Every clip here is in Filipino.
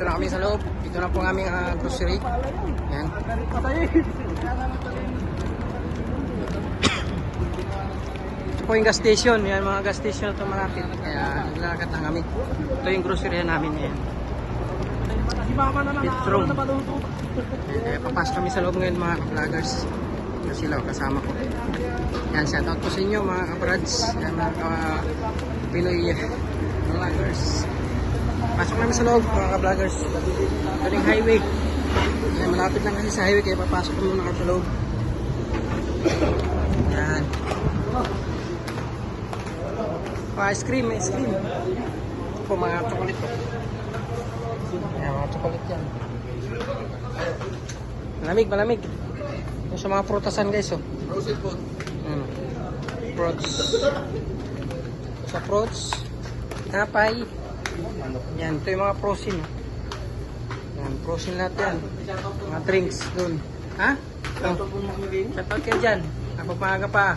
Dito na kami sa loob. Dito na po ang aming grocery. Yan. Ito po yung gas station. Yan, mga gas station na ito malapit. Kaya naglalakad na kami. Ito yung grocery namin. Yan. Petro. Kaya papasok kami sa loob ngayon mga vloggers. Ito sila kasama ko. Yan, shoutout po sa inyo mga kabrads. Yan, mga Pinoy vloggers. Pasok namin sa loob mga ka-vloggers. Ito yung highway. Yan, malapit lang kasi sa highway kaya papasok ko muna sa loob. Yan. Ice cream, ice cream. Ito po mga chocolate po. Yan, mga chocolate yan. Malamig, malamig. Yung sa mga prutasan guys oh. Frozen food. Fruits. Sa fruits. Napay. Yan, ito yung mga frozen. Yan, frozen lahat yan. Mga drinks dun. Ha? Shoutout kayo dyan. Ako maaga pa.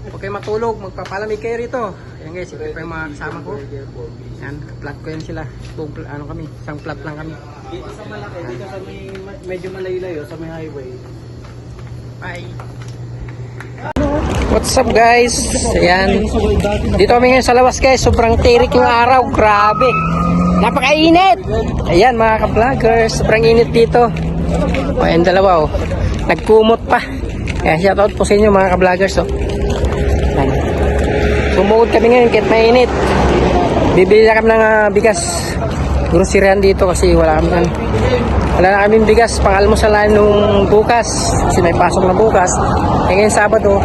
Huwag kayo matulog. Magpapalamig kayo rito. Yan guys, ito pa yung mga kasama ko. Yan, kaplat ko yan sila. Buong ano kami, isang plat lang kami. Dito sa malaki, dito sa may medyo malayo-layo, sa may highway. Bye! What's up guys? Ayan. Dito kami ngayon sa lawas guys. Sobrang tirik yung araw. Grabe. Napakainit. Ayan mga ka-vloggers. Sobrang init dito. O ayan dalawa oh. Nagkumot pa. Kaya shoutout po sa inyo mga ka-vloggers oh. Sumuod kami ngayon kahit mainit. Bibili na kami ng bigas. Groceryhan dito kasi wala na kaming bigas. Pang-almusalan nung bukas. Kasi may pasok na bukas. Ngayon Sabado,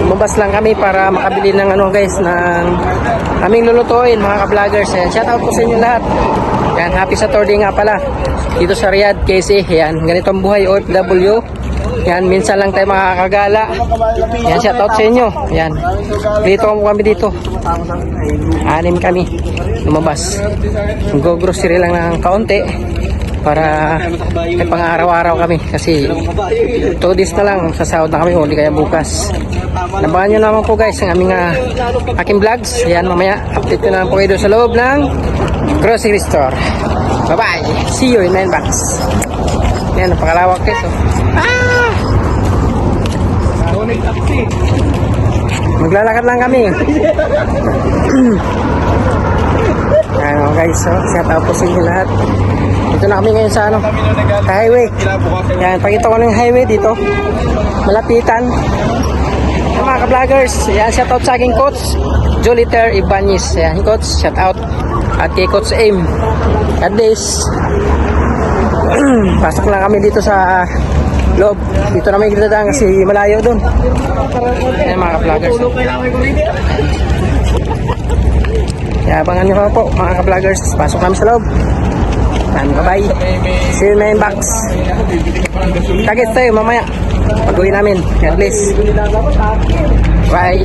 lumabas lang kami para makabili ng ano guys, ng aming lulutuin mga ka-vloggers. Shoutout po sa inyo lahat. Yan, happy Saturday nga pala. Dito sa Riyadh, KC. Yan, ganito ang buhay OFW. Yan, minsan lang tayo makakagala. Yan, shoutout sa inyo. Yan, dito kami dito. 6 kami lumabas. Go-grocery lang ng kaunti para may pang-araw-araw kami kasi 2 days na lang sasahod na kami uli kaya bukas. Nabangan nyo naman po guys ang aming aking vlogs. Yan, mamaya update ko na lang po kayo sa loob ng grocery store. Bye bye, see you in my box. Yan, napakalawak guys oh. Maglalakad lang kami. Yan oh guys, so shout out po sa inyo lahat. Dito na kami ngayon sa ano, sa highway. Yan, pakita ko ng highway dito. Malapitan. Yan, mga ka-vloggers. Yan, shout out sa aking coach, Joliter Ibanez. Yan, coach, shout out. At kay Coach Aim. God bless. Pasok lang kami dito sa loob. Dito namin kitadaan kasi malayo doon. Yan, mga ka-vloggers. Kaya abangan nyo po mga ka-vloggers. Pasok namin sa loob. Bye bye. See you in my inbox. Target tayo mamaya. Pag-uwi namin. God bless. Bye.